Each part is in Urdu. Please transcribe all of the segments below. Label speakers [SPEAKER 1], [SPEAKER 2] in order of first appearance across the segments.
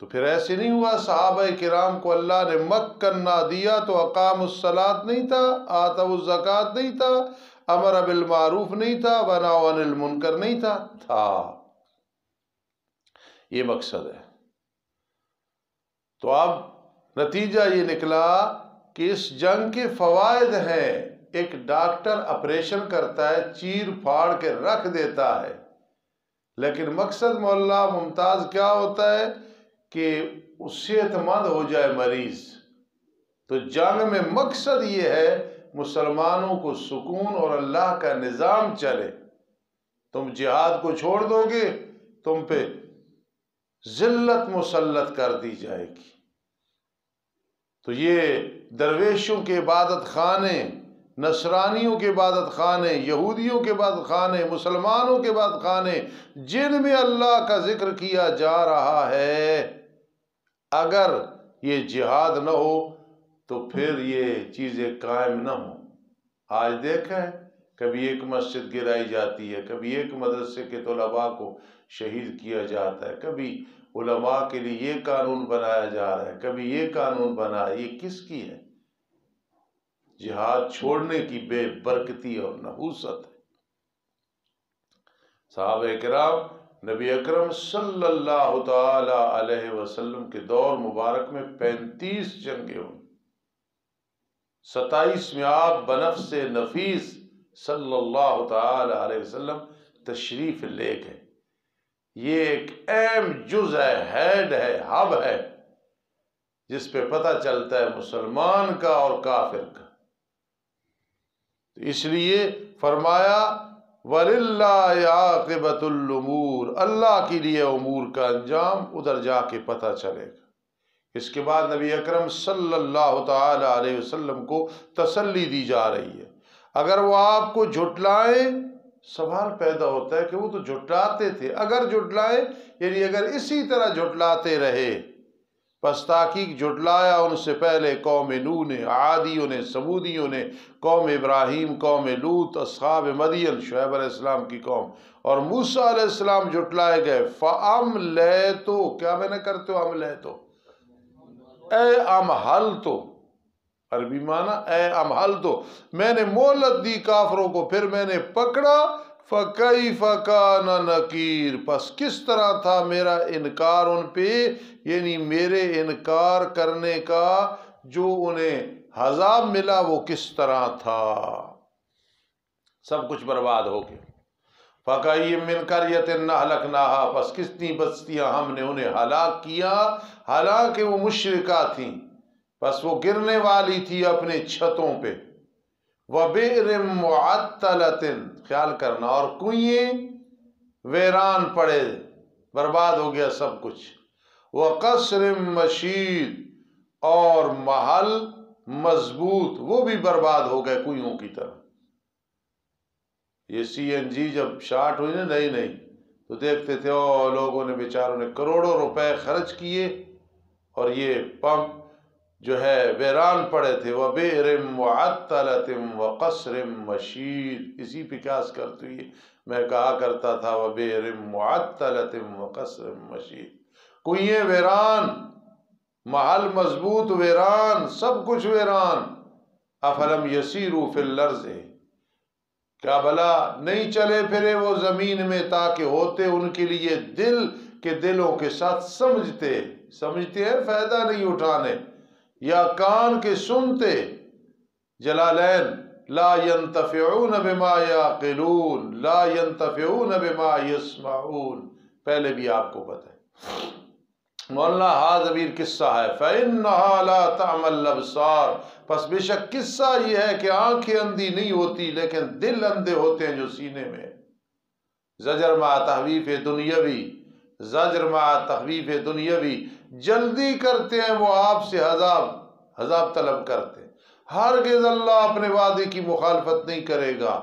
[SPEAKER 1] تو پھر ایسے نہیں ہوا صحابہ کرام کو اللہ نے مکنا دیا تو اقام الصلاۃ نہیں تھا، آتوا الزکوٰۃ نہیں تھا، امر بالمعروف نہیں تھا، ونہوا عن المنکر نہیں تھا یہ مقصد ہے۔ تو اب نتیجہ یہ نکلا کہ اس جنگ کے فوائد ہیں۔ ایک ڈاکٹر آپریشن کرتا ہے، چیر پھاڑ کے رکھ دیتا ہے، لیکن مقصد مولا ممتاز کیا ہوتا ہے کہ اس صحت مند ہو جائے مریض۔ تو جنگ میں مقصد یہ ہے مسلمانوں کو سکون اور اللہ کا نظام چلے۔ تم جہاد کو چھوڑ دو گے، تم پہ ذلت مسلط کر دی جائے گی۔ تو یہ درویشوں کے عبادت خانے، نصرانیوں کے عبادت خانے، یہودیوں کے عبادت خانے، مسلمانوں کے عبادت خانے، جن میں اللہ کا ذکر کیا جا رہا ہے، اگر یہ جہاد نہ ہو تو پھر یہ چیزیں قائم نہ ہوں۔ آج دیکھیں کبھی ایک مسجد گرائی جاتی ہے، کبھی ایک مدرسے کے طلباء کو شہید کیا جاتا ہے، کبھی علماء کے لیے یہ قانون بنایا جا رہا ہے، کبھی یہ قانون بنا ہے۔ یہ کس کی ہے؟ جہاد چھوڑنے کی بے برکتی اور نحوست ہے۔ صحابہ کرام نبی اکرم صلی اللہ تعالی علیہ وسلم کے دور مبارک میں 35 جنگیں ہوئی، 27 میں آپ بنفس نفیس صلی اللہ تعالی علیہ وسلم تشریف لے گئے۔ یہ ایک اہم جز ہے، ہیڈ ہے، ہب ہے، جس پہ پتہ چلتا ہے مسلمان کا اور کافر کا۔ اس لیے فرمایا وَلِلَّهِ عَاقِبَةُ الْأُمُورِ، اللہ کے لیے امور کا انجام ادھر جا کے پتہ چلے گا۔ اس کے بعد نبی اکرم صلی اللہ تعالی علیہ وسلم کو تسلی دی جا رہی ہے۔ اگر وہ آپ کو جھٹلائیں، سوال پیدا ہوتا ہے کہ وہ تو جھٹلاتے تھے، اگر جھٹلائیں یعنی اگر اسی طرح جھٹلاتے رہے، پس تحقیق جھٹلایا ان سے پہلے قوم نوح نے، عادیوں نے، سمودیوں نے، قوم ابراہیم، قوم لوط، اصحاب مدین، شعیب علیہ السلام کی قوم، اور موسیٰ علیہ السلام جھٹلائے گئے۔ فَأَمْلَيْتُ، کیا میں نے کرتے ہو املیتو، اے امہلتو، عربی معنی اے امہلتو، میں نے مہلت دی کافروں کو، پھر میں نے پکڑا۔ فَكَيْفَ كَانَ نَكِيرٌ، پس کس طرح تھا میرا انکار ان پہ، یعنی میرے انکار کرنے کا جو انہیں عذاب ملا وہ کس طرح تھا۔ سب کچھ برباد ہو گیا۔ فَكَأَيٍّ مِّن قَرْيَةٍ أَهْلَكْنَاهَا، پس کتنی بستیاں ہم نے انہیں ہلاک کیا، حالانکہ وہ مشرکہ تھیں، پس وہ گرنے والی تھی اپنے چھتوں پہ۔ وَبِئْرٍ مُعَطَّلَةٍ، خیال کرنا، اور کنویں ویران پڑے، برباد ہو گیا سب کچھ۔ وَقَصْرٍ مَشِيدٍ، اور محل مضبوط، وہ بھی برباد ہو گئے کنویں کی طرح۔ یہ CNG جب شارٹ ہوئی نا نئی نئی، تو دیکھتے تھے او لوگوں نے بیچاروں نے کروڑوں روپے خرچ کیے اور یہ پمپ جو ہے ویران پڑے تھے۔ وَبِئْرٍ مُعَطَّلَةٍ وَقَصْرٍ مَشِيدٍ، اسی پہ قیاس کرتے ہوئے میں کہا کرتا تھا وَبِئْرٍ مُعَطَّلَةٍ وَقَصْرٍ مَشِيدٍ، کنویں ویران، محل مضبوط ویران، سب کچھ ویران۔ أَفَلَمْ يَسِيرُوا فِي الْأَرْضِ، کیا بھلا نہیں چلے پھرے وہ زمین میں تاکہ ہوتے ان کے لیے دل کے دلوں کے ساتھ سمجھتے ہیں فائدہ نہیں اٹھانے، یا کان کے سنتے، جلالین، لا ينتفعون بما يعقلون لا ينتفعون بما يسمعون، پہلے بھی آپ کو پتہ ہے۔ مولانا ہا ضمیر قصہ ہے، فَإِنَّهَا لَا تَعْمَى الْأَبْصَارُ، پس بے شک قصہ یہ ہے کہ آنکھیں اندھی نہیں ہوتی لیکن دل اندھے ہوتے ہیں جو سینے میں۔ زجر مع تخویف دنیاوی، زجر مع تخویف دنیاوی، جلدی کرتے ہیں وہ آپ سے عذاب طلب کرتے ہیں۔ ہرگز اللہ اپنے وعدے کی مخالفت نہیں کرے گا،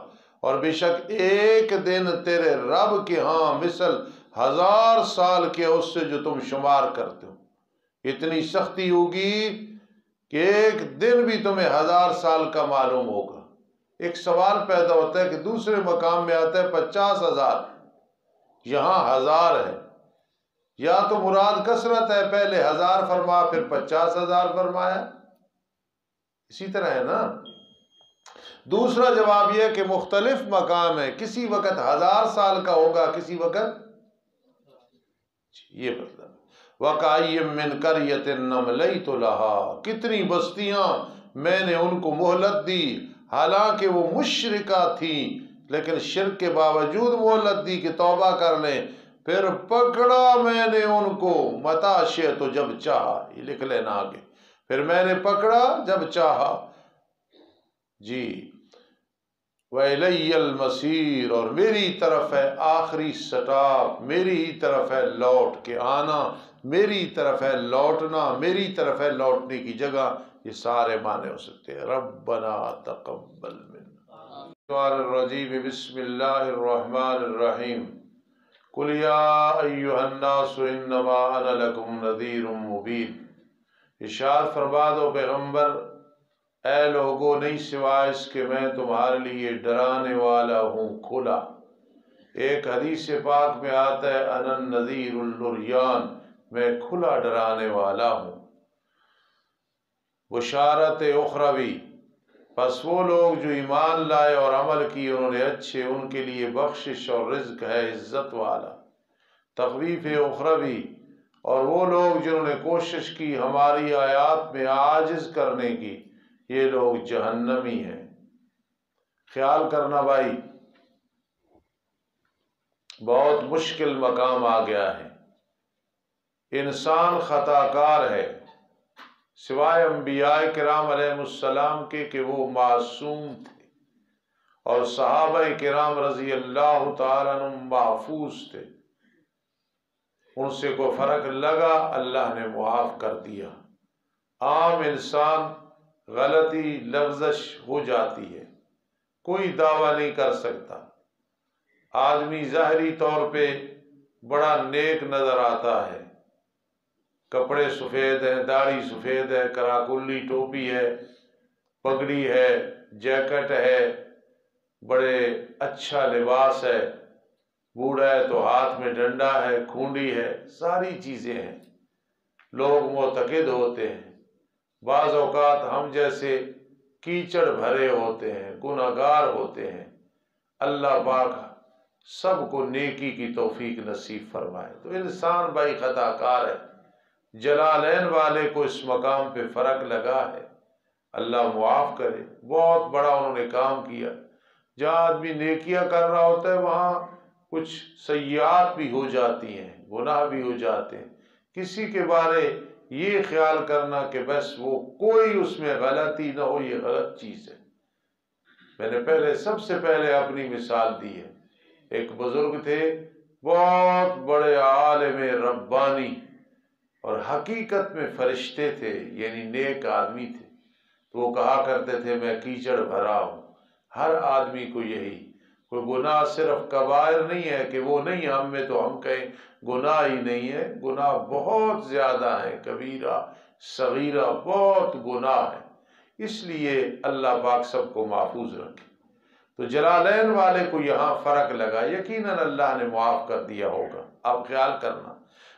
[SPEAKER 1] اور بے شک ایک دن تیرے رب کے ہاں مثل 1000 سال کے اس سے جو تم شمار کرتے ہو، اتنی سختی ہوگی کہ ایک دن بھی تمہیں 1000 سال کا معلوم ہوگا۔ ایک سوال پیدا ہوتا ہے کہ دوسرے مقام میں آتا ہے 50,000، یہاں 1000 ہے، یا تو مراد کثرت ہے، پہلے 1000 فرما پھر 50,000 فرمایا، اسی طرح ہے نا۔ دوسرا جواب یہ کہ مختلف مقام ہے، کسی وقت 1000 سال کا ہوگا، کسی وقت یہ مطلب وَقَأَيٍّ مِّن قَرْيَةٍ أَمْلَيْتُ لَهَا، کتنی بستیاں میں نے ان کو مہلت دی، حالانکہ وہ مشرکہ تھیں لیکن شرک کے باوجود مہلت دی کہ توبہ کر لیں، پھر پکڑا میں نے ان کو متا شئت، جب چاہا، یہ لکھ لینا آگے، پھر میں نے پکڑا جب چاہا، جی وَإِلَيَّ الْمَصِيرُ، اور میری طرف ہے آخری سٹاپ، میری ہی طرف ہے لوٹ کے آنا، میری طرف ہے لوٹنا، میری طرف ہے لوٹنے کی جگہ، یہ سارے معنی ہو سکتے ہیں۔ ربنا تقبل منا الرجیم، بسم اللہ الرحمن الرحیم، قل یا ایہا الناس انما انا لکم نذیر مبین، ارشاد فرما دو پیغمبر، اے لوگو نہیں سوائے اس کہ میں تمہارے لیے ڈرانے والا ہوں کھلا۔ ایک حدیث پاک میں آتا ہے انا النذیر العریان، میں کھلا ڈرانے والا ہوں۔ بشارت اخروی، پس وہ لوگ جو ایمان لائے اور عمل کی انہوں نے اچھے، ان کے لیے بخشش اور رزق ہے عزت والا۔ تخویف اخروی، اور وہ لوگ جنہوں نے کوشش کی ہماری آیات میں عاجز کرنے کی، یہ لوگ جہنمی ہیں۔ خیال کرنا بھائی، بہت مشکل مقام آ گیا ہے، انسان خطا کار ہے، سوائے انبیاء کرام علیہ السلام کے کہ وہ معصوم تھے، اور صحابہ کرام رضی اللہ تعالیٰ عنہم محفوظ تھے، ان سے کوئی فرق لگا اللہ نے معاف کر دیا۔ عام انسان غلطی لغزش ہو جاتی ہے، کوئی دعویٰ نہیں کر سکتا۔ آدمی ظاہری طور پہ بڑا نیک نظر آتا ہے، کپڑے سفید ہیں، داڑھی سفید ہے، کراکلی ٹوپی ہے، پگڑی ہے، جیکٹ ہے، بڑے اچھا لباس ہے، بوڑھا ہے تو ہاتھ میں ڈنڈا ہے، کھونڈی ہے، ساری چیزیں ہیں، لوگ معتقد ہوتے ہیں۔ بعض اوقات ہم جیسے کیچڑ بھرے ہوتے ہیں، گنہگار ہوتے ہیں، اللہ پاک سب کو نیکی کی توفیق نصیب فرمائے۔ تو انسان بھائی خطا کار ہے، جلالین والے کو اس مقام پہ فرق لگا ہے، اللہ معاف کرے، بہت بڑا انہوں نے کام کیا۔ جہاں آدمی نیکیاں کر رہا ہوتا ہے وہاں کچھ سیئات بھی ہو جاتی ہیں، گناہ بھی ہو جاتے ہیں، کسی کے بارے یہ خیال کرنا کہ بس وہ کوئی اس میں غلطی نہ ہو، یہ غلط چیز ہے۔ میں نے سب سے پہلے اپنی مثال دی ہے، ایک بزرگ تھے، بہت بڑے عالم ربانی اور حقیقت میں فرشتے تھے، یعنی نیک آدمی تھے، تو وہ کہا کرتے تھے میں کیچڑ بھرا ہوں۔ ہر آدمی کو یہی، کوئی گناہ صرف کبائر نہیں ہے کہ وہ نہیں، ہم میں تو ہم کہیں گناہ ہی نہیں ہے، گناہ بہت زیادہ ہے، کبیرہ صغیرہ بہت گناہ ہے، اس لیے اللہ پاک سب کو محفوظ رکھے۔ تو جلالین والے کو یہاں فرق لگا، یقیناً اللہ نے معاف کر دیا ہوگا۔ اب خیال کرنا،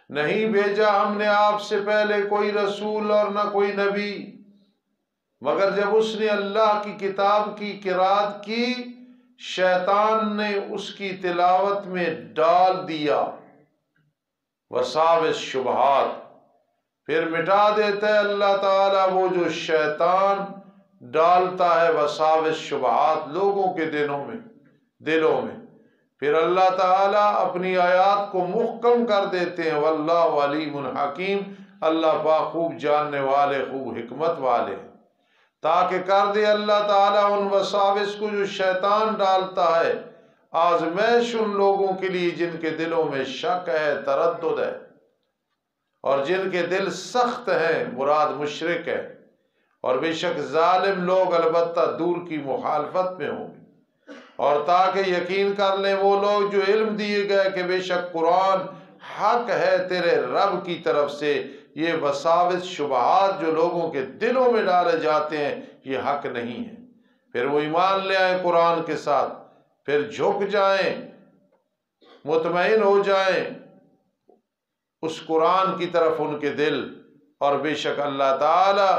[SPEAKER 1] نہیں بھیجا ہم نے آپ سے پہلے کوئی رسول اور نہ کوئی نبی، مگر جب اس نے اللہ کی کتاب کی قرات کی، شیطان نے اس کی تلاوت میں ڈال دیا وساوس شبہات، پھر مٹا دیتا ہے اللہ تعالیٰ وہ جو شیطان ڈالتا ہے وساوس شبہات لوگوں کے دلوں میں، پھر اللہ تعالیٰ اپنی آیات کو محکم کر دیتے ہیں۔ واللہ علیم حکیم، اللہ پاک خوب جاننے والے، خوب حکمت والے، تاکہ کر دے اللہ تعالیٰ ان وساوس کو جو شیطان ڈالتا ہے آزمائش ان لوگوں کے لیے جن کے دلوں میں شک ہے، تردد ہے، اور جن کے دل سخت ہیں، مراد مشرک ہے، اور بے شک ظالم لوگ البتہ دور کی مخالفت میں ہوں گے، اور تاکہ یقین کر لیں وہ لوگ جو علم دیے گئے کہ بے شک قرآن حق ہے تیرے رب کی طرف سے، یہ وساوس شبہات جو لوگوں کے دلوں میں ڈالے جاتے ہیں یہ حق نہیں ہے، پھر وہ ایمان لے آئیں قرآن کے ساتھ، پھر جھک جائیں، مطمئن ہو جائیں، اس قرآن کی طرف ان کے دل، اور بے شک اللہ تعالی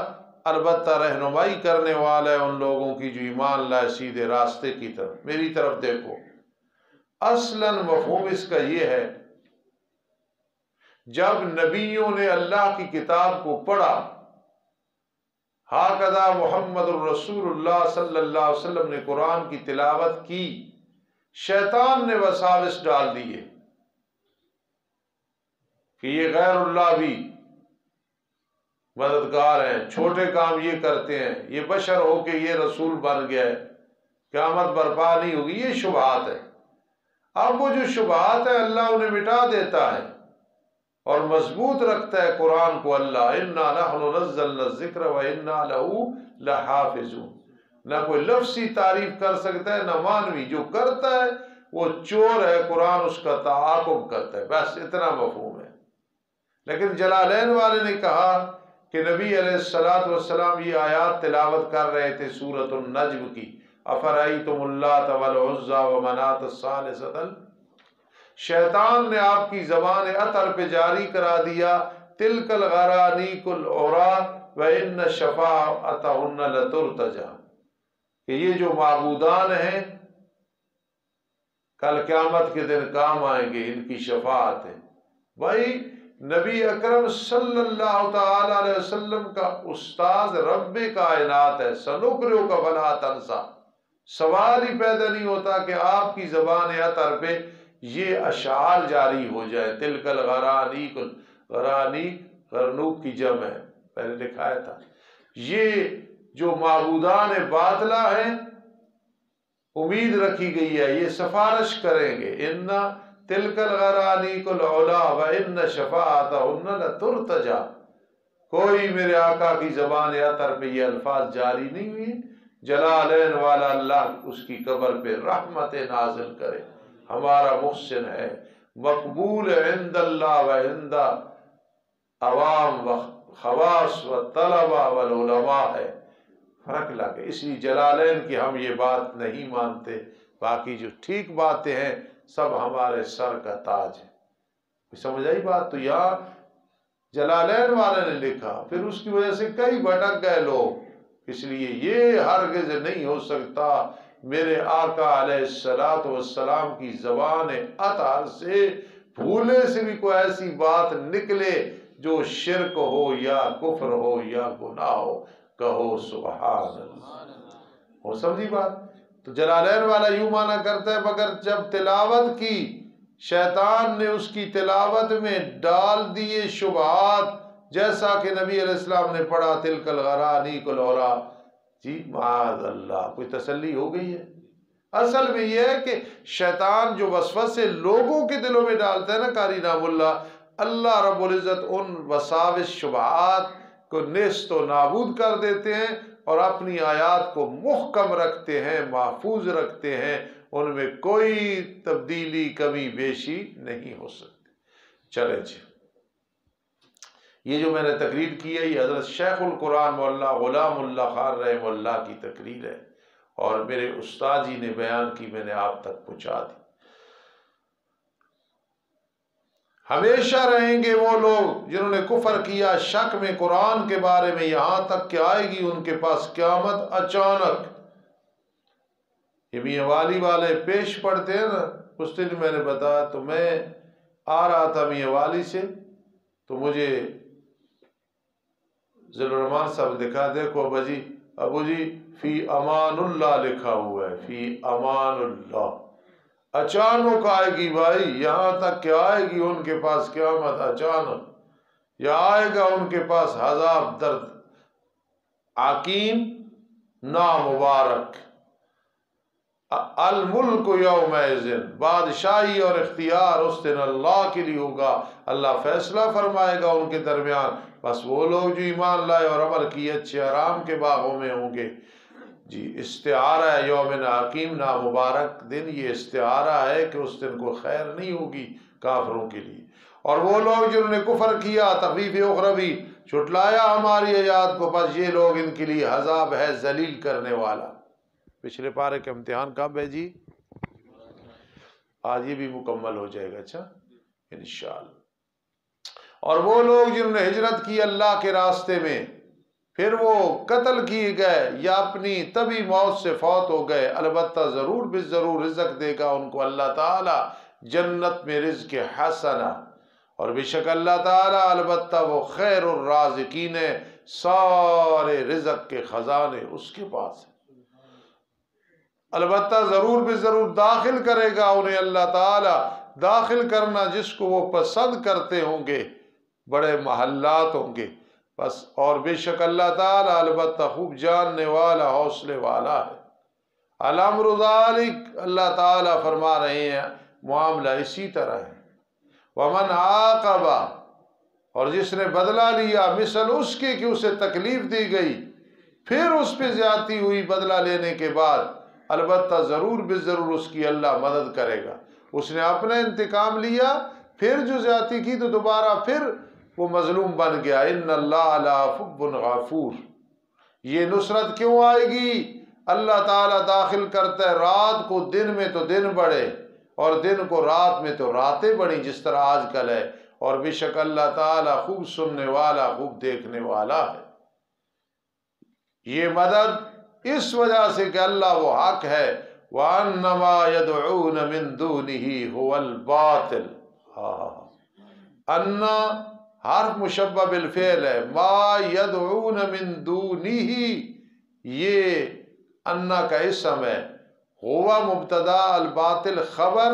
[SPEAKER 1] البتہ رہنمائی کرنے والا ہے ان لوگوں کی جو ایمان لائے سیدھے راستے کی طرف۔ میری طرف دیکھو، اصلاً مفہوم اس کا یہ ہے، جب نبیوں نے اللہ کی کتاب کو پڑھا، ہاکذا محمد الرسول اللہ صلی اللہ علیہ وسلم نے قرآن کی تلاوت کی، شیطان نے وساوس ڈال دیے کہ یہ غیر اللہ بھی مددگار ہیں، چھوٹے کام یہ کرتے ہیں، یہ بشر ہو کے یہ رسول بن گیا ہے، قیامت برپا نہیں ہوگی، یہ شبہات ہے۔ اب وہ جو شبہات ہیں اللہ انہیں مٹا دیتا ہے اور مضبوط رکھتا ہے قرآن کو اللہ، انا نحن نزلنا الذکر وانا لہ لحافظون۔ نہ کوئی لفظی تعریف کر سکتا ہے نہ معنوی، جو کرتا ہے وہ چور ہے، قرآن اس کا تعاقب کرتا ہے، بس اتنا مفہوم ہے۔ لیکن جلالین والے نے کہا کہ نبی علیہ الصلوۃ والسلام یہ آیات تلاوت کر رہے تھے سورۃ النجم کی، افرأیتم اللات والعزی ومناۃ الثالثۃ، شیطان نے آپ کی زبان عطر پہ جاری کرا دیا، تلک الغرانیق العریٰ وان شفاعتہن لترتجی، کہ یہ جو معبودان ہیں کل قیامت کے دن کام آئیں گے، ان کی شفاعت ہے۔ بھائی نبی اکرم صلی اللہ تعالی علیہ وسلم کا استاذ رب کائنات ہے، سنقرئک فلا تنسیٰ، سوال ہی پیدا نہیں ہوتا کہ آپ کی زبان عطر پہ یہ اشعار جاری ہو جائے، تلک الغرانیق، غرانیق غرنوق کی جمع ہے، پہلے لکھایا تھا۔ یہ جو معبودان باطلہ ہیں امید رکھی گئی ہے یہ سفارش کریں گے، ان تلک الغرانیق العلیٰ وان شفاعتہن لترتجی، کوئی میرے آقا کی زبان عطر پہ یہ الفاظ جاری نہیں ہوئے۔ جلالین والا اللہ اس کی قبر پہ رحمت نازل کرے، ہمارا محسن ہے، مقبول عند اللہ و عند عوام و خواص و طلبہ والعلماء ہے، فرق لگے۔ اس لیے جلالین کی ہم یہ بات نہیں مانتے، باقی جو ٹھیک باتیں ہیں سب ہمارے سر کا تاج ہے۔ سمجھ آئی بات؟ تو یہاں جلالین والے نے لکھا، پھر اس کی وجہ سے کئی بھٹک گئے لوگ، اس لیے یہ ہرگز نہیں ہو سکتا میرے آقا علیہ الصلوۃ والسلام کی زبان عطر سے بھولے سے بھی کوئی ایسی بات نکلے جو شرک ہو یا کفر ہو یا گناہ ہو، کہو سبحان اللہ۔ اور سمجھی بات؟ تو جلالین والا یوں مانا کرتا ہے مگر جب تلاوت کی شیطان نے اس کی تلاوت میں ڈال دیے شبہات، جیسا کہ نبی علیہ السلام نے پڑھا تلک الغرانیق العریٰ، جی معاذ اللہ، کوئی تسلی ہو گئی ہے؟ اصل میں یہ ہے کہ شیطان جو وسوسے لوگوں کے دلوں میں ڈالتا ہے نا قاری نام اللہ، اللہ رب العزت ان وساوس شبہات کو نیست و نابود کر دیتے ہیں اور اپنی آیات کو محکم رکھتے ہیں، محفوظ رکھتے ہیں، ان میں کوئی تبدیلی کمی بیشی نہیں ہو سکتی۔ چلیں جی، یہ جو میں نے تقریر کی ہے یہ حضرت شیخ القرآن مولانا غلام اللہ خان رحمہ اللہ کی تقریر ہے، اور میرے استاد جی نے بیان کی، میں نے آپ تک پہنچا دی۔ ہمیشہ رہیں گے وہ لوگ جنہوں نے کفر کیا شک میں قرآن کے بارے میں، یہاں تک کہ آئے گی ان کے پاس قیامت اچانک۔ یہ میاں والی والے پیش پڑتے ہیں نا، اس دن میں نے بتایا تو میں آ رہا تھا میاں والی سے، تو مجھے ذل الرحمان صاحب دکھا، دیکھو ابو جی فی امان اللہ لکھا ہوا ہے، فی امان اللہ، اچانک آئے گی بھائی، یہاں تک کہ آئے گی ان کے پاس قیامت اچانک، یا آئے گا ان کے پاس عذاب درد عقیم نامبارک۔ الملک یومئذ، بادشاہی اور اختیار اس دن اللہ کے لیے ہوگا، اللہ فیصلہ فرمائے گا ان کے درمیان، بس وہ لوگ جو ایمان لائے اور عمل کیے اچھے آرام کے باغوں میں ہوں گے۔ جی استعارہ ہے یوم حکیم نامبارک دن، یہ استعارہ ہے کہ اس دن کو خیر نہیں ہوگی کافروں کے لیے۔ اور وہ لوگ جنہوں نے کفر کیا، تخفیف اخروی، چھٹلایا ہماری آیات کو، بس یہ لوگ ان کے لیے عذاب ہے ذلیل کرنے والا۔ پچھلے پارے کا امتحان کب ہے جی؟ آج یہ بھی مکمل ہو جائے گا، اچھا انشاءاللہ۔ اور وہ لوگ جنہوں نے ہجرت کی اللہ کے راستے میں، پھر وہ قتل کیے گئے یا اپنی طبی موت سے فوت ہو گئے، البتہ ضرور ضرور رزق دے گا ان کو اللہ تعالی جنت میں رزق حسنہ، اور بے شک اللہ تعالی البتہ وہ خیر الرازقین ہے، سارے رزق کے خزانے اس کے پاس ہیں۔ البتہ ضرور ضرور داخل کرے گا انہیں اللہ تعالی، داخل کرنا جس کو وہ پسند کرتے ہوں گے، بڑے محلات ہوں گے بس، اور بے شک اللہ تعالی البتہ خوب جاننے والا، حوصلے والا ہے۔ الامر ذالک، اللہ تعالی فرما رہے ہیں معاملہ اسی طرح ہے۔ ومن عاقب، اور جس نے بدلہ لیا مثل اس کے کہ اسے تکلیف دی گئی، پھر اس پہ زیادتی ہوئی بدلہ لینے کے بعد، البتہ ضرور ضرور اس کی اللہ مدد کرے گا۔ اس نے اپنا انتقام لیا، پھر جو زیادتی کی تو دوبارہ پھر وہ مظلوم بن گیا۔ ان اللہ لعفو غفور، یہ نصرت کیوں آئے گی؟ اللہ تعالیٰ داخل کرتا ہے رات کو دن میں تو دن بڑھے، اور دن کو رات میں تو راتیں بڑھی، جس طرح آج کل ہے، اور بے شک اللہ تعالیٰ خوب سننے والا، خوب دیکھنے والا ہے۔ یہ مدد اس وجہ سے کہ اللہ وہ حق ہے، وَأَنَّمَا يَدْعُونَ مِن دُونِهِ هُوَ الْبَاطِلُ۔ ان حرف مشبہ بالفعل ہے، ما يدعون من دونہ، یہ انا کا اسم ہے، ہوا مبتدا، الباطل خبر،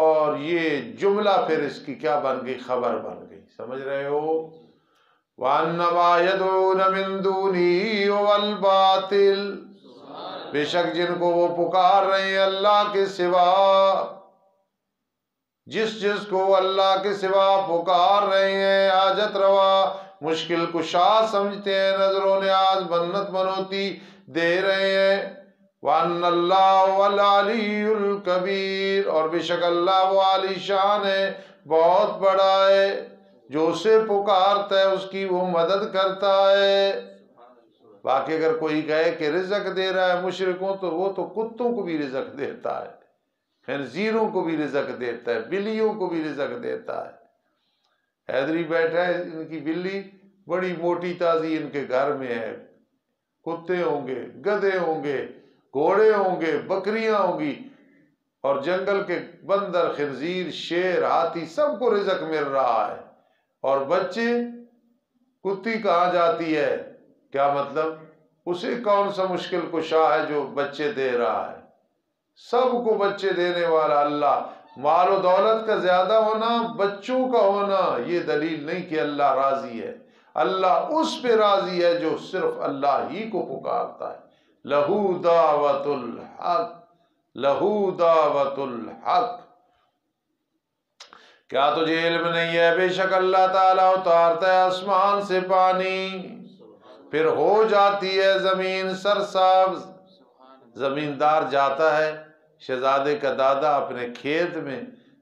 [SPEAKER 1] اور یہ جملہ پھر اس کی کیا بن گئی؟ خبر بن گئی، سمجھ رہے ہو؟ وَأَنَّمَا يَدْعُونَ مِن دُونِهِ هُوَ الْبَاطِلُ، بے شک جن کو وہ پکار رہے ہیں اللہ کے سوا، جس کو اللہ کے سوا پکار رہے ہیں، حاجت روا، مشکل کشا سمجھتے ہیں، نظر و نیاز، منت منوتی دے رہے ہیں۔ وَأَنَّ اللَّهَ هُوَ الْعَلِيُّ الْكَبِيرُ، اور بے شک اللہ وہ عالی شان ہے، بہت بڑا ہے، جو اسے پکارتا ہے اس کی وہ مدد کرتا ہے۔ باقی اگر کوئی کہے کہ رزق دے رہا ہے مشرکوں، تو وہ تو کتوں کو بھی رزق دیتا ہے، خنزیروں کو بھی رزق دیتا ہے، بلیوں کو بھی رزق دیتا ہے۔ حیدری بیٹھا ہے، ان کی بلی بڑی موٹی تازی ان کے گھر میں ہے، کتے ہوں گے، گدھے ہوں گے، گھوڑے ہوں گے، بکریاں ہوں گی، اور جنگل کے بندر، خنزیر، شیر، ہاتھی، سب کو رزق مل رہا ہے، اور بچے، کتی کہاں جاتی ہے؟ کیا مطلب؟ اسے کون سا مشکل کشا ہے جو بچے دے رہا ہے؟ سب کو بچے دینے والا اللہ۔ مال و دولت کا زیادہ ہونا، بچوں کا ہونا، یہ دلیل نہیں کہ اللہ راضی ہے۔ اللہ اس پہ راضی ہے جو صرف اللہ ہی کو پکارتا ہے۔ لہو دعوت الحق، لہو دعوت الحق۔ کیا تجھے علم نہیں ہے؟ بے شک اللہ تعالیٰ اتارتا ہے آسمان سے پانی، پھر ہو جاتی ہے زمین سرسبز، زمیندار جاتا ہے، شہزادے کا دادا اپنے کھیت میں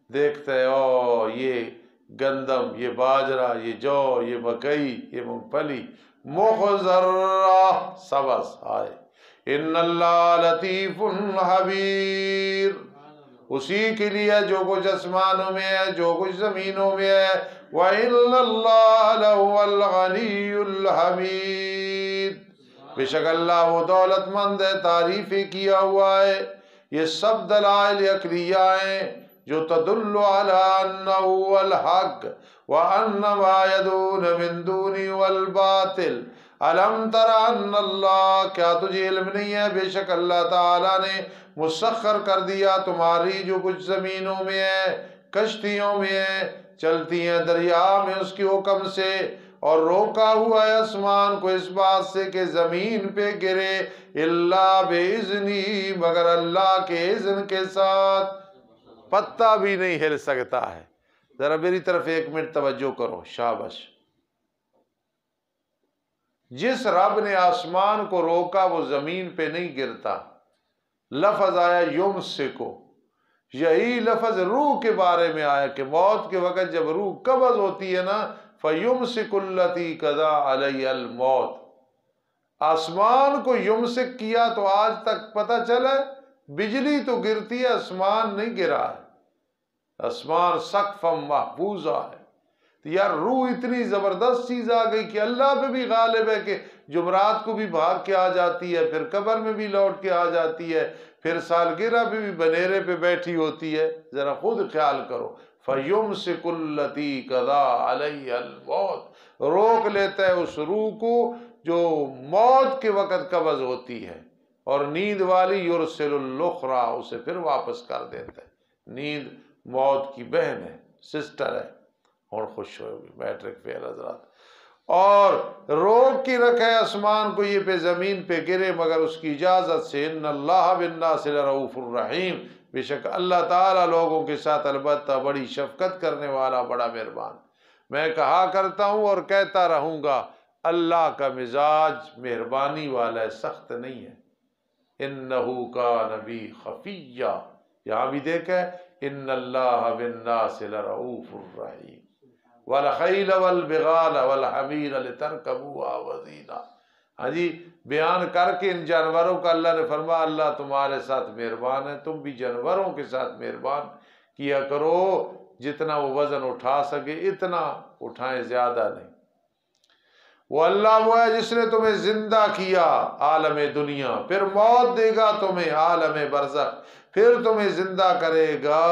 [SPEAKER 1] دیکھتا ہے، او یہ گندم، یہ باجرہ، یہ جو، یہ مکئی، یہ مونگ پھلی، مخضرہ، سبز، آئے ان اللہ لطیف خبیر، اسی کے لیے جو کچھ آسمانوں میں ہے، جو کچھ زمینوں میں ہے۔ وَإِنَّ اللَّهَ لَهُوَ الْغَنِيُّ الْحَمِيدُ، بے شک اللہ وہ دولت مند ہے، تعریف کیا ہوا ہے۔ یہ سب دلائل عقلیہ ہیں جو تدل علی انہ الحق وَأَنَّ مَا يَدْعُونَ مِن دُونِهِ وَالْبَاطِلِ۔ الم تر ان اللہ، کیا تجھے علم نہیں ہے؟ بے شک اللہ تعالیٰ نے مسخر کر دیا تمہاری جو کچھ زمینوں میں ہے، کشتیوں میں ہے، چلتی ہیں دریا میں اس کے حکم سے، اور روکا ہوا ہے آسمان کو اس بات سے کہ زمین پہ گرے، اللہ بِإِذْنِهِ، مگر اللہ کے اذن کے ساتھ، پتا بھی نہیں ہل سکتا ہے۔ ذرا میری طرف ایک منٹ توجہ کرو، شابش۔ جس رب نے آسمان کو روکا وہ زمین پہ نہیں گرتا۔ لفظ آیا یمسکو، یہی لفظ روح کے بارے میں آیا کہ موت کے وقت جب روح قبض ہوتی ہے نا، فَيُمْسِكُ الَّتِي قَضَى عَلَيْهَا الْمَوْتِ، آسمان کو یمسک کیا تو آج تک پتہ چلا بجلی تو گرتی ہے، آسمان نہیں گرا ہے، آسمان سقف محفوظہ ہے۔ یار روح اتنی زبردست چیز آ گئی کہ اللہ پہ بھی غالب ہے کہ جمعرات کو بھی بھاگ کے آ جاتی ہے، پھر قبر میں بھی لوٹ کے آ جاتی ہے، پھر سالگرہ پہ بھی بنیرے پہ بیٹھی ہوتی ہے۔ ذرا خود خیال کرو۔ فَيُمْسِكُ الَّتِي قَضَىٰ عَلَيْهَا الْمَوْتَ، روک لیتا ہے اس روح کو جو موت کے وقت قبض ہوتی ہے، اور نیند والی یرسل الاخرى، اسے پھر واپس کر دیتا ہے۔ نیند موت کی بہن ہے، سسٹر ہے۔ اور خوش ہوگی میٹرک فیل حضرات، اور روک کی رکھے آسمان کو یہ پہ زمین پہ گرے مگر اس کی اجازت سے۔ ان اللہ بالناس لرؤوف الرحیم، بے شک اللہ تعالیٰ لوگوں کے ساتھ البتہ بڑی شفقت کرنے والا، بڑا مہربان۔ میں کہا کرتا ہوں اور کہتا رہوں گا، اللہ کا مزاج مہربانی والا ہے، سخت نہیں ہے۔ انہو کان بی خفیہ، یہاں بھی دیکھا ہے ان اللہ بالناس لرؤوف الرحیم۔ والخیل والبغال والحمیر لترکبوها وزینہ، ہاں جی، بیان کر کے ان جانوروں کا اللہ نے فرمایا اللہ تمہارے ساتھ مہربان ہے، تم بھی جانوروں کے ساتھ مہربان کیا کرو، جتنا وہ وزن اٹھا سکے اتنا اٹھائیں، زیادہ نہیں۔ وہ اللہ وہ ہے جس نے تمہیں زندہ کیا عالم دنیا، پھر موت دے گا تمہیں عالم برزخ، پھر تمہیں زندہ کرے گا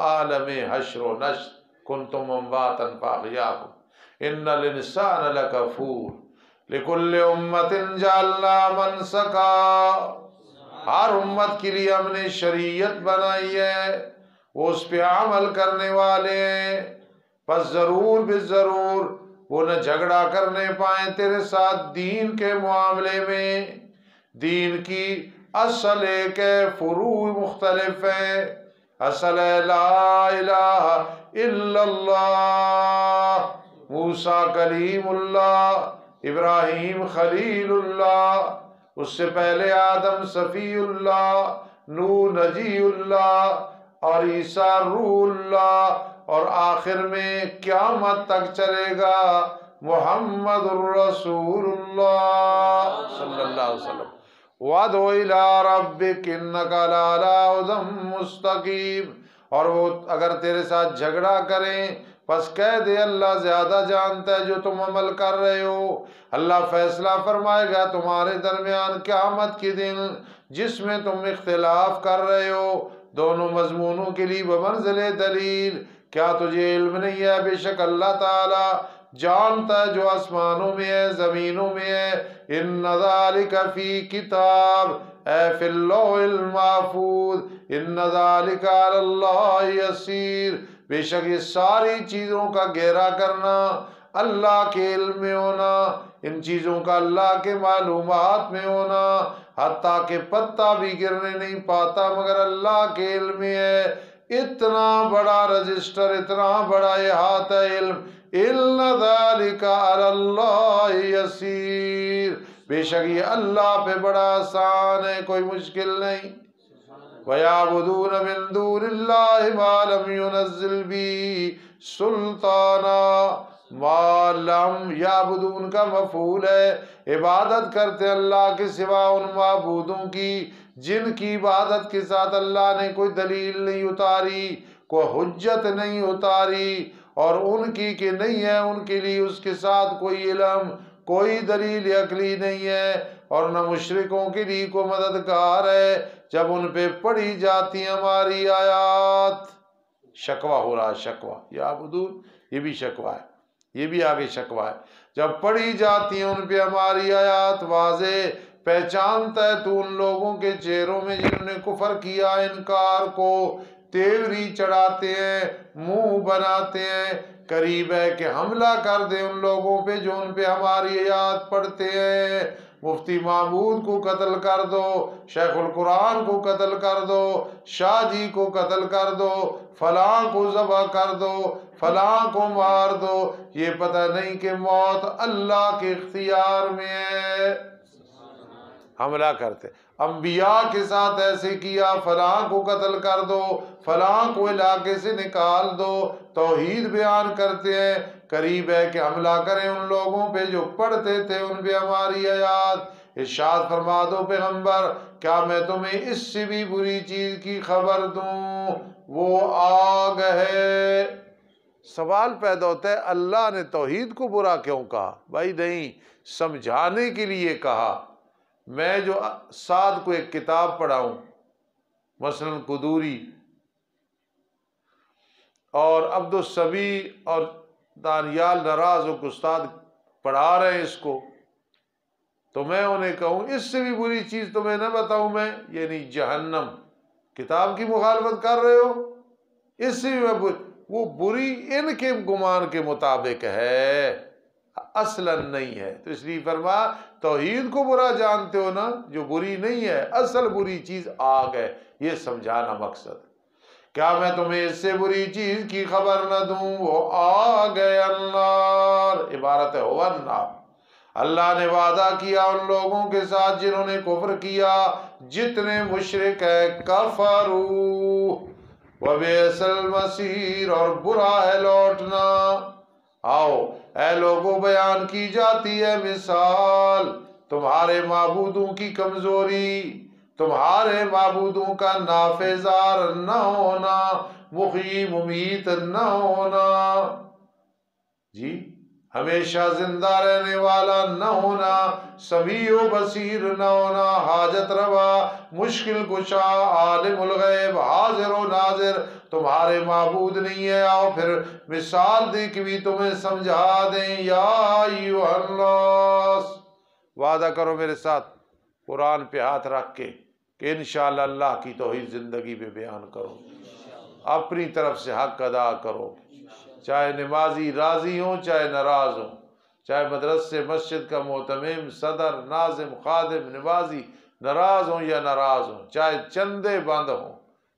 [SPEAKER 1] عالم حشر و نشر۔ کنتم امواتا فاحیاکم ان الانسان لکفور لکل امت جعلنا منسکا، ہر امت کے لیے ہم نے شریعت بنائی ہے، وہ اس پہ عمل کرنے والے ہیں، پس ضرور بالضرور وہ نہ جھگڑا کرنے پائیں تیرے ساتھ دین کے معاملے میں۔ دین کی اصل ایک ہے، فروع مختلف ہیں۔ اصل ہے لا الہ الا اللہ، موسیٰ کلیم اللہ، ابراہیم خلیل اللہ، اس سے پہلے آدم صفی اللہ، نوح نجی اللہ، اور عیسیٰ روح اللہ، اور آخر میں قیامت تک چلے گا محمد الرسول اللہ صلی اللہ علیہ وسلم۔ وَادْعُ إِلَىٰ رَبِّكَ إِنَّكَ لَعَلَىٰ هُدًى مُسْتَقِيمٍ، اور وہ اگر تیرے ساتھ جھگڑا کریں پس کہہ دے اللہ زیادہ جانتا ہے جو تم عمل کر رہے ہو۔ اللہ فیصلہ فرمائے گا تمہارے درمیان قیامت کے دن، جس میں تم اختلاف کر رہے ہو، دونوں مضمونوں کے لیے بمنزل دلیل۔ کیا تجھے علم نہیں ہے؟ بے شک اللہ تعالیٰ جانتا ہے جو آسمانوں میں ہے زمینوں میں ہے۔ ان ذالک فی کتاب، اے فی اللوح المحفوظ، ان ذالک علی اللہ یسیر، بے شک یہ ساری چیزوں کا گہرا کرنا، اللہ کے علم میں ہونا، ان چیزوں کا اللہ کے معلومات میں ہونا، حتیٰ کہ پتہ بھی گرنے نہیں پاتا مگر اللہ کے علم میں ہے۔ اتنا بڑا رجسٹر، اتنا بڑا احاطہ علم، ان ذالک علی اللہ یسیر، بے شک یہ اللہ پہ بڑا آسان ہے، کوئی مشکل نہیں۔ وَيَعْبُدُونَ مِن دُونِ اللَّهِ مَا لَمْ يُنَزِّلْ بِهِ سُلْطَانًا، مَا لَمْ، یعبدون کا مفعول ہے، عبادت کرتے اللہ کے سوا ان معبودوں کی جن کی عبادت کے ساتھ اللہ نے کوئی دلیل نہیں اتاری، کوئی حجت نہیں اتاری، اور ان کی کہ نہیں ہے ان کے لیے اس کے ساتھ کوئی علم، کوئی دلیل عقلی نہیں ہے، اور نہ مشرکوں کے لیے کوئی مددگار ہے جب ان پہ پڑھی جاتی ہیں ہماری آیات۔ شکوہ ہو رہا ہے، شکوہ، یعبدون یہ بھی شکوہ ہے، یہ بھی آگے شکوہ ہے۔ جب پڑھی جاتی ہیں ان پہ ہماری آیات واضح، پہچانتا ہے تو ان لوگوں کے چہروں میں جنہوں نے کفر کیا، انکار کو، تیوری چڑھاتے ہیں، منہ بناتے ہیں، قریب ہے کہ حملہ کر دیں ان لوگوں پہ جو ان پہ ہماری آیات پڑھتے ہیں۔ مفتی محمود کو قتل کر دو، شیخ القرآن کو قتل کر دو، شاہ جی کو قتل کر دو، فلاں کو ذبح کر دو، فلاں کو مار دو، یہ پتہ نہیں کہ موت اللہ کے اختیار میں ہے۔ حملہ کرتے انبیاء کے ساتھ ایسے کیا، فلاں کو قتل کر دو، فلاں کو علاقے سے نکال دو، توحید بیان کرتے ہیں، قریب ہے کہ حملہ کریں ان لوگوں پہ جو پڑھتے تھے ان پہ ہماری آیات۔ ارشاد فرما دو پیغمبر، کیا میں تمہیں اس سے بھی بری چیز کی خبر دوں؟ وہ آگ ہے، سوال پیدا ہوتا ہے اللہ نے توحید کو برا کیوں کہا؟ بھائی نہیں، سمجھانے کے لیے کہا۔ میں جو سعد کو ایک کتاب پڑھاؤں، مثلا قدوری اور عبدالسبی اور دانیال نراز و استاد پڑھا رہے ہیں اس کو، تو میں انہیں کہوں اس سے بھی بری چیز تمہیں نہ بتاؤں میں، یعنی جہنم، کتاب کی مخالفت کر رہے ہو، اس سے بھی میں وہ بری ان کے گمان کے مطابق ہے، اصلا نہیں ہے۔ تو اس لیے فرمایا توحید کو برا جانتے ہو نا، جو بری نہیں ہے، اصل بری چیز آگ ہے، یہ سمجھانا مقصد۔ کیا میں تمہیں اس سے بری چیز کی خبر نہ دوں؟ وہ آگ ہے النار، عبارت ہے ہو النار۔ اللہ نے وعدہ کیا ان لوگوں کے ساتھ جنہوں نے کفر کیا، جتنے مشرک ہیں، کفروا وبئس المصیر، اور برا ہے لوٹنا۔ آؤ اے لوگوں، بیان کی جاتی ہے مثال تمہارے معبودوں کی کمزوری، تمہارے معبودوں کا نافذار نہ ہونا، محیی ممیت نہ ہونا، جی ہمیشہ زندہ رہنے والا نہ ہونا، سمیع و بصیر نہ ہونا، حاجت روا، مشکل کشا، عالم الغیب، حاضر و ناظر تمہارے معبود نہیں ہے۔ آؤ پھر مثال دے کے بھی تمہیں سمجھا دیں۔ یا ایھا الناس، وعدہ کرو میرے ساتھ قرآن پہ ہاتھ رکھ کے کہ انشاءاللہ اللہ کی توحید زندگی میں بیان کرو، اپنی طرف سے حق ادا کرو، چاہے نمازی راضی ہوں چاہے ناراض ہوں، چاہے مدرسے مسجد کا معتمم، صدر، ناظم، خادم، نمازی ناراض ہوں یا ناراض ہوں، چاہے چندے بند ہوں،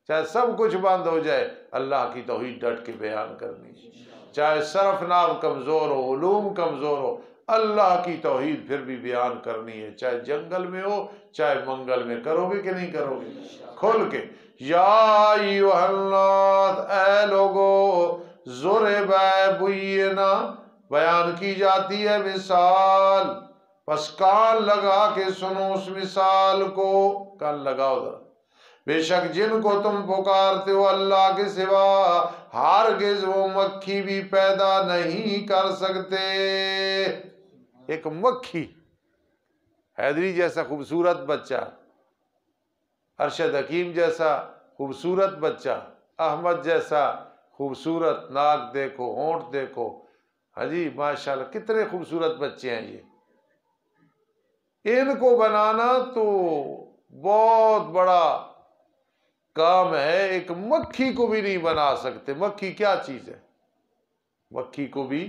[SPEAKER 1] چاہے سب کچھ بند ہو جائے، اللہ کی توحید ڈٹ کے بیان کرنی ہے۔ چاہے صرف ناو کمزور ہو، علوم کمزور ہو، اللہ کی توحید پھر بھی بیان کرنی ہے، چاہے جنگل میں ہو چاہے منگل میں۔ کرو گے کہ نہیں کرو گے؟ کھول کے یا ایھا الناس، اے لوگو، ضرب بینہ، بیان کی جاتی ہے مثال، پس کان لگا کے سنو اس مثال کو، کان لگاؤ ذرا۔ بے شک جن کو تم پکارتے ہو اللہ کے سوا، ہرگز وہ مکھی بھی پیدا نہیں کر سکتے۔ ایک مکھی، حیدری جیسا خوبصورت بچہ، ارشد حکیم جیسا خوبصورت بچہ، احمد جیسا خوبصورت، ناک دیکھو، ہونٹ دیکھو، ہاں جی ماشاءاللہ کتنے خوبصورت بچے ہیں یہ، ان کو بنانا تو بہت بڑا کام ہے، ایک مکھی کو بھی نہیں بنا سکتے۔ مکھی کیا چیز ہے؟ مکھی کو بھی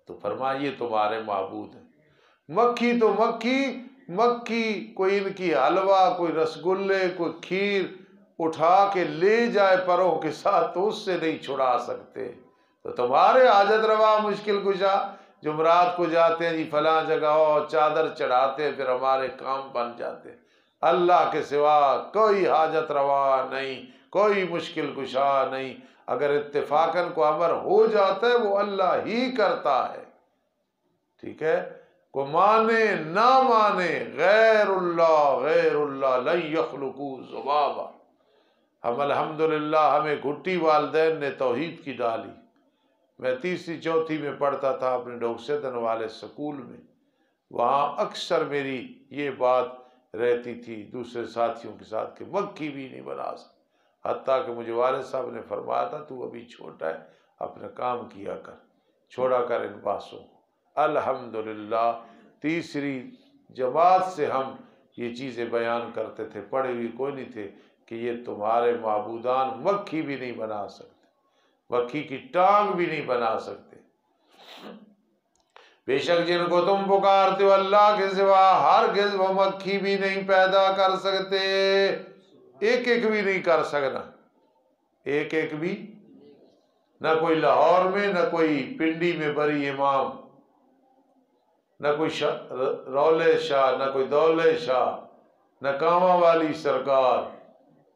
[SPEAKER 1] تو فرمائیے تمہارے معبود ہیں۔ مکھی تو مکھی، مکھی کوئی ان کی حلوہ، کوئی رسگلے، کوئی کھیر اٹھا کے لے جائے پروں کے ساتھ تو اس سے نہیں چھڑا سکتے۔ تو تمہارے حاجت روا، مشکل کشا، جمعرات کو جاتے ہیں جی فلاں جگہ اور چادر چڑھاتے ہیں، پھر ہمارے کام بن جاتے ہیں۔ اللہ کے سوا کوئی حاجت روا نہیں، کوئی مشکل کشا نہیں، اگر اتفاقاً کو امر ہو جاتا ہے وہ اللہ ہی کرتا ہے، ٹھیک ہے؟ کو مانے نہ مانے، غیر اللہ لن یخلقوا ذبابا۔ ہم الحمدللہ ہمیں گھٹی والدین نے توحید کی ڈالی۔ میں تیسری چوتھی میں پڑھتا تھا اپنے ڈوکسیدن والے سکول میں، وہاں اکثر میری یہ بات رہتی تھی دوسرے ساتھیوں کے ساتھ کہ مکھی بھی نہیں بنا سکتا، حتیٰ کہ مجھے والد صاحب نے فرمایا تھا تو ابھی چھوٹا ہے، اپنا کام کیا کر، چھوڑا کر ان باسوں۔ الحمدللہ تیسری جماعت سے ہم یہ چیزیں بیان کرتے تھے، پڑھے ہوئے کوئی نہیں تھے کہ یہ تمہارے معبودان مکھی بھی نہیں بنا سکتے، مکھی کی ٹانگ بھی نہیں بنا سکتے۔ بے شک جن کو تم پکارتے ہو اللہ کے سوا، ہرگز وہ مکھی بھی نہیں پیدا کر سکتے، ایک ایک بھی نہیں کر سکنا، ایک ایک بھی، نہ کوئی لاہور میں، نہ کوئی پنڈی میں بری امام، نہ کوئی رولے شاہ، نہ کوئی دولے شاہ، نہ کاواں والی سرکار،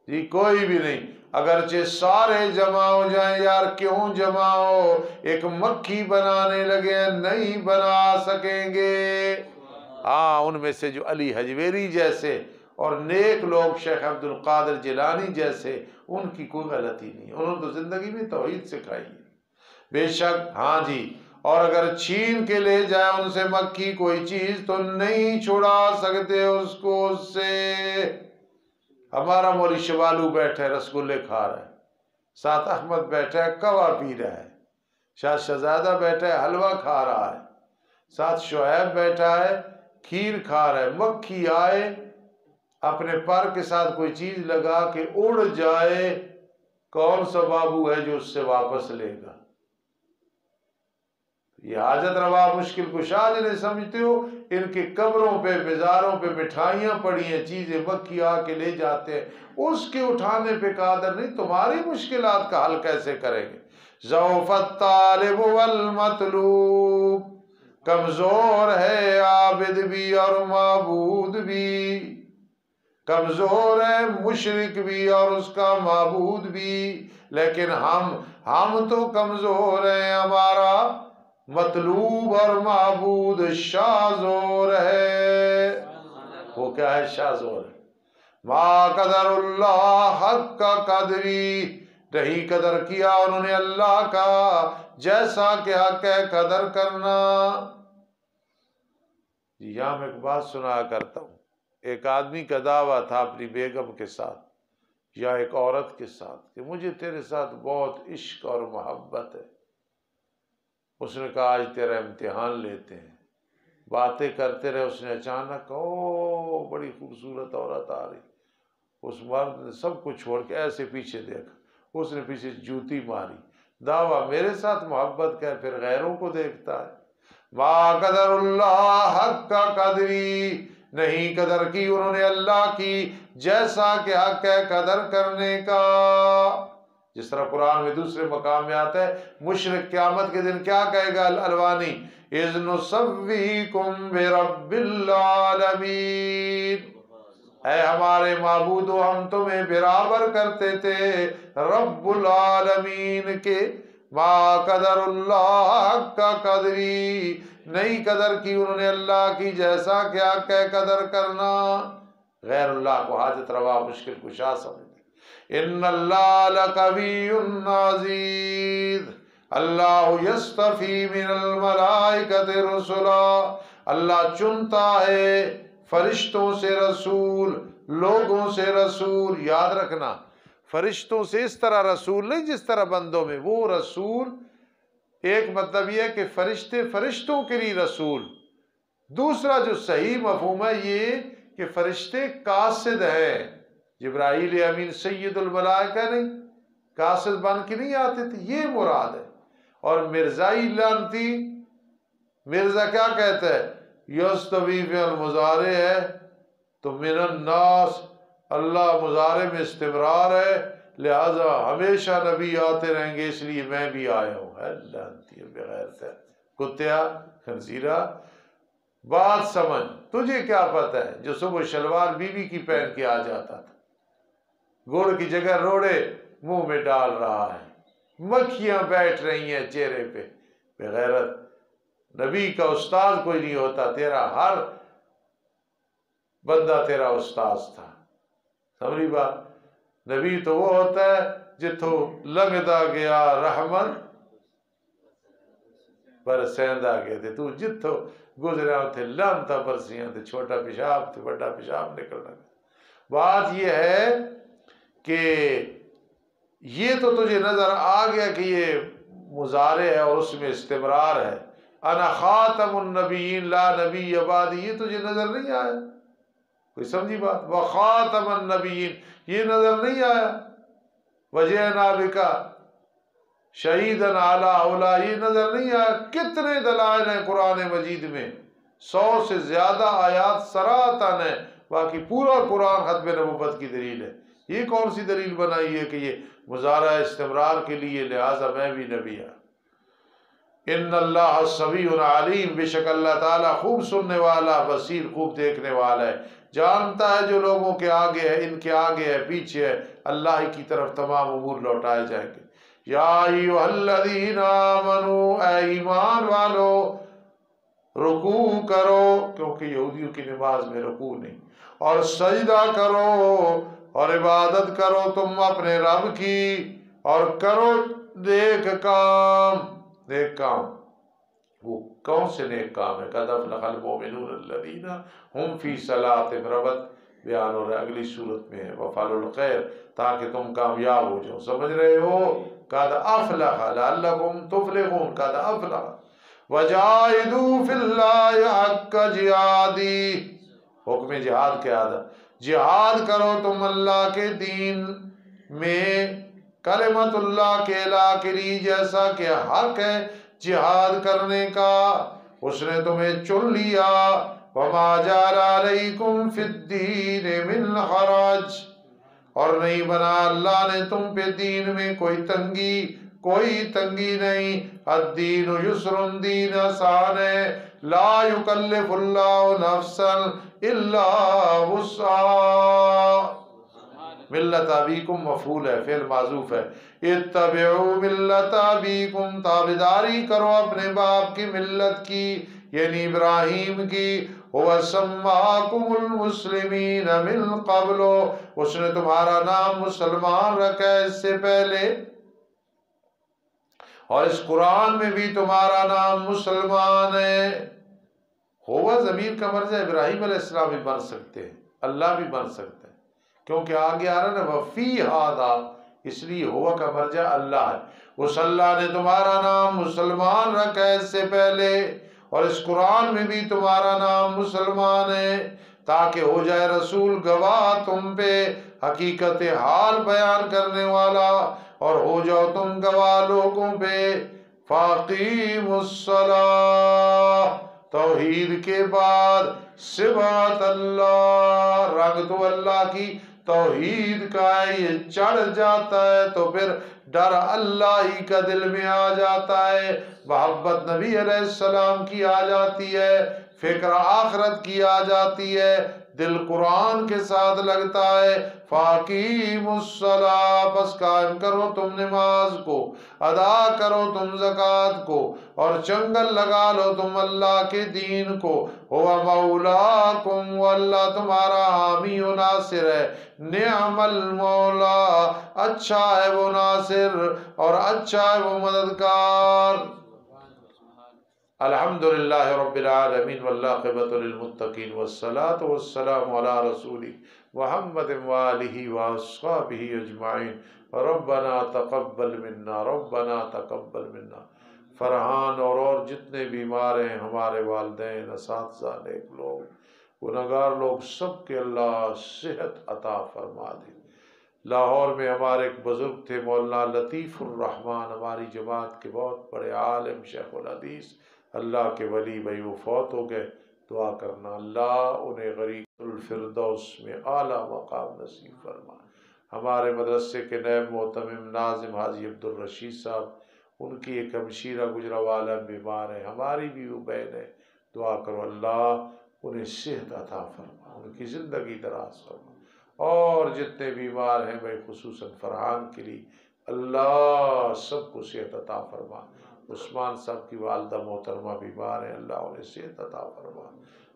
[SPEAKER 1] جی کوئی بھی نہیں۔ اگرچہ سارے جمع ہو جائیں، یار کیوں جمع ہو، ایک مکھی بنانے لگے ہیں، نہیں بنا سکیں گے۔ ہاں ان میں سے جو علی حجویری جیسے اور نیک لوگ، شیخ عبد القادر جیلانی جیسے، ان کی کوئی غلطی نہیں، انہوں نے تو زندگی میں توحید سکھائی ہے۔ بے شک ہاں جی، اور اگر چھین کے لے جائے ان سے مکھی کوئی چیز تو نہیں چھڑا سکتے اس کو اس سے۔ ہمارا مولوی شوالو بیٹھا ہے رسگلے کھا رہا ہے، ساتھ احمد بیٹھا ہے کوا پی رہا ہے، شاہ شہزادہ بیٹھا ہے حلوہ کھا رہا ہے، ساتھ شعیب بیٹھا ہے کھیر کھا رہا ہے۔ مکھی آئے اپنے پر کے ساتھ کوئی چیز لگا کے اڑ جائے، کون سا بابو ہے جو اس سے واپس لے گا؟ یہ حاجت روا مشکل کشا جنہیں سمجھتے ہو، ان کے قبروں پہ مزاروں پہ مٹھائیاں پڑی ہیں، چیزیں مکھی آ کے لے جاتے ہیں، اس کے اٹھانے پہ قادر نہیں، تمہاری مشکلات کا حل کیسے کریں گے؟ ضعف الطالب والمطلوب، کمزور ہے عابد بھی اور معبود بھی، کمزور ہے مشرک بھی اور اس کا معبود بھی، لیکن ہم تو کمزور ہیں، ہمارا مطلوب اور معبود شاذور ہے۔ وہ کیا ہے؟ شاذور ہے۔ ما قدر اللہ حق کا قدری، نہیں قدر کیا انہوں نے اللہ کا جیسا کہ حق ہے قدر کرنا۔ یہاں میں ایک بات سنا کرتا ہوں، ایک آدمی کا دعویٰ تھا اپنی بیگم کے ساتھ یا ایک عورت کے ساتھ کہ مجھے تیرے ساتھ بہت عشق اور محبت ہے۔ اس نے کہا آج تیرا امتحان لیتے ہیں، باتیں کرتے رہے، اس نے اچانک بڑی خوبصورت عورت آ رہی، اس مرد نے سب کچھ چھوڑ کے ایسے پیچھے دیکھا، اس نے پیچھے جوتی ماری، دعویٰ میرے ساتھ محبت کا ہے، پھر غیروں کو دیکھتا ہے۔ ما قدر اللہ حق کا قدری، نہیں قدر کی انہوں نے اللہ کی جیسا کہ حق ہے قدر کرنے کا۔ جس طرح قرآن میں دوسرے مقام میں آتا ہے، مشرک قیامت کے دن کیا کہے گا الوانی، اذ نسویکم برب العالمین، اے ہمارے معبودو ہم تمہیں برابر کرتے تھے رب العالمین کے۔ ما قدر اللہ کا قدری، نہیں قدر کی انہوں نے اللہ کی جیسا کیا کہ قدر کرنا۔ غیر اللہ کو حاجت روا مشکل کشا سمجھتے۔ ان اللہ لقوی عزیز، اللہ یصطفی من الملائکۃ رسلا، اللہ چنتا ہے فرشتوں سے رسول، لوگوں سے رسول۔ یاد رکھنا، فرشتوں سے اس طرح رسول نہیں جس طرح بندوں میں، وہ رسول ایک مطلب یہ ہے کہ فرشتے فرشتوں کے لیے رسول، دوسرا جو صحیح مفہوم ہے یہ کہ فرشتے قاصد ہیں۔ جبرائیل امین سید الملائکہ نہیں، قاصد بن کے نہیں آتے تھے، یہ مراد ہے۔ اور مرزائی لانتی، مرزا کیا کہتا ہے؟ یستوی فی المضارع ہے تو من الناس، اللہ مضارع میں استمرار ہے، لہذا ہمیشہ نبی آتے رہیں گے، اس لیے میں بھی آیا ہوں۔ لانتی بغیر کتیا خنزیرہ، بات سمجھ، تجھے کیا پتہ ہے جو صبح شلوار بیوی کی پہن کے آ جاتا تھا، گڑ کی جگہ روڑے منہ میں ڈال رہا ہے، مکھیاں بیٹھ رہی ہیں چہرے پہ، بغیرت۔ نبی کا استاد کوئی نہیں ہوتا، تیرا ہر بندہ تیرا استاد تھا، سمجھی بات؟ نبی تو وہ ہوتا ہے جتھو لنگدا گیا رحمت برسیندا گئے تھے، تو جتھو گزریا تھے لانتا برسیاں تھے، چھوٹا پیشاب تھے بڑا پیشاب نکلنا۔ بات یہ ہے کہ یہ تو تجھے نظر آ گیا کہ یہ مضارع ہے اور اس میں استمرار ہے، انا خاتم النبیین لا نبی بعدی، یہ تجھے نظر نہیں آیا؟ کوئی سمجھی بات؟ وخاتم النبیین، یہ نظر نہیں آیا؟ وجئنا بک شہیدا علی ہؤلاء، یہ نظر نہیں آیا؟ کتنے دلائل ہیں قرآن مجید میں، 100 سے زیادہ آیات صراحتاً ہیں، باقی پورا قرآن ختم نبوت کی دلیل ہے۔ یہ کون سی دلیل بنائی ہے کہ یہ مضارع استمرار کے لیے، لہٰذا میں بھی نبی ہوں؟ ان اللہ سمیع علیم، بے شک اللہ تعالیٰ خوب سننے والا، بصیر خوب دیکھنے والا ہے، جانتا ہے جو لوگوں کے آگے ہے، ان کے آگے ہے، پیچھے ہے، اللہ ہی کی طرف تمام امور لوٹائے جائیں گے۔ یا ایھا الذین آمنوا، اے ایمان والو، رکوع کرو، کیونکہ یہودیوں کی نماز میں رکوع نہیں، اور سجدہ کرو اور عبادت کرو تم اپنے رب کی، اور کرو نیک کام۔ نیک کام وہ کون سے نیک کام ہے؟ قد افلح المؤمنون الذین هم فی صلاتهم ربط بیان ہو رہا ہے اگلی صورت میں ہے وفعلوا الخیر، تاکہ تم کامیاب ہو جاؤ، سمجھ رہے ہو؟ قد افلح لعلکم تفلحون، قد افلح وجاہدوا فی اللہ حق جہادی، حکم جہاد کیا تھا؟ جہاد کرو تم اللہ کے دین میں، کلمت اللہ کے اعلیٰ کے لیے، جیسا کہ حق ہے جہاد کرنے کا، اس نے تمہیں چن لیا۔ وما جعل علیکم فی الدین من حرج، اور نہیں بنا اللہ نے تم پہ دین میں کوئی تنگی نہیں۔ الدین یسر، دین آسان ہے۔ لا یکلف اللہ نفسا الا وسعہا، ملت ابیکم مفعول ہے، فعل معذوف ہے۔ اتبعوا ملت ابیکم، تابعداری کرو اپنے باپ کی ملت کی، یعنی ابراہیم کی۔ هو سماکم المسلمین من قبل، اس نے تمہارا نام مسلمان رکھا ہے اس سے پہلے، اور اس قرآن میں بھی تمہارا نام مسلمان ہے۔ ہوا ضمیر کا مرجع ابراہیم علیہ السلام بھی بن سکتے ہیں، اللہ بھی بن سکتے ہیں، کیونکہ آگے آ رہا ہے نا وفی ہذا، اس لیے ہوا کا مرجع اللہ ہے۔ اس اللہ نے تمہارا نام مسلمان رکھا ہے اس سے پہلے، اور اس قرآن میں بھی تمہارا نام مسلمان ہے، تاکہ ہو جائے رسول گواہ تم پہ، حقیقت حال بیان کرنے والا، اور ہو جاؤ تم گواہ لوگوں پہ۔ فاقیموا الصلاۃ، توحید کے بعد صبات اللہ، رنگ تو اللہ کی توحید کا ہے، یہ چڑھ جاتا ہے تو پھر ڈر اللہ ہی کا دل میں آ جاتا ہے، محبت نبی علیہ السلام کی آ جاتی ہے، فکر آخرت کی آ جاتی ہے، دل قرآن کے ساتھ لگتا ہے۔ فاقیموا الصلاۃ، بس قائم کرو تم نماز کو، ادا کرو تم زکوٰۃ کو، اور چنگل لگا لو تم اللہ کے دین کو۔ ہوا مولاکم، وہ اللہ تمہارا حامی و ناصر ہے۔ نعم المولا، اچھا ہے وہ ناصر اور اچھا ہے وہ مددگار۔ الحمدللہ رب العالمین والعاقبۃ للمتقین والصلاة والسلام علی رسول محمد وآلہ واصحابہ اجمعین۔ ربنا تقبل منا، ربنا تقبل منا۔ فرحان اور جتنے بیمار ہیں، ہمارے والدین، اساتذہ، نیک لوگ، گنہگار لوگ، سب کے اللہ صحت عطا فرما دے۔ لاہور میں ہمارے ایک بزرگ تھے مولانا لطیف الرحمن، ہماری جماعت کے بہت بڑے عالم، شیخ الحدیث، اللہ کے ولی، بھائی وہ فوت ہو گئے، دعا کرنا اللہ انہیں غریق الفردوس میں اعلیٰ مقام نصیب فرما۔ ہمارے مدرسے کے نائب محتمم ناظم حاجی عبدالرشید صاحب، ان کی ایک ہمشیرہ گجرانوالہ بیمار ہے، ہماری بھی وہ بہن ہے، دعا کرو اللہ انہیں صحت عطا فرما، ان کی زندگی دراز فرما۔ اور جتنے بیمار ہیں بھائی خصوصاً فرحان کے لیے اللہ سب کو صحت عطا فرما۔ عثمان صاحب کی والدہ محترمہ بیمار ہیں، اللہ انہیں صحت عطا فرما۔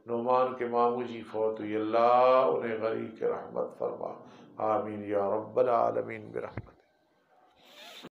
[SPEAKER 1] نعمان کے ماموں جی فوت ہوئی، اللہ انہیں غریق رحمت فرما، آمین یا رب العالمین برحمت۔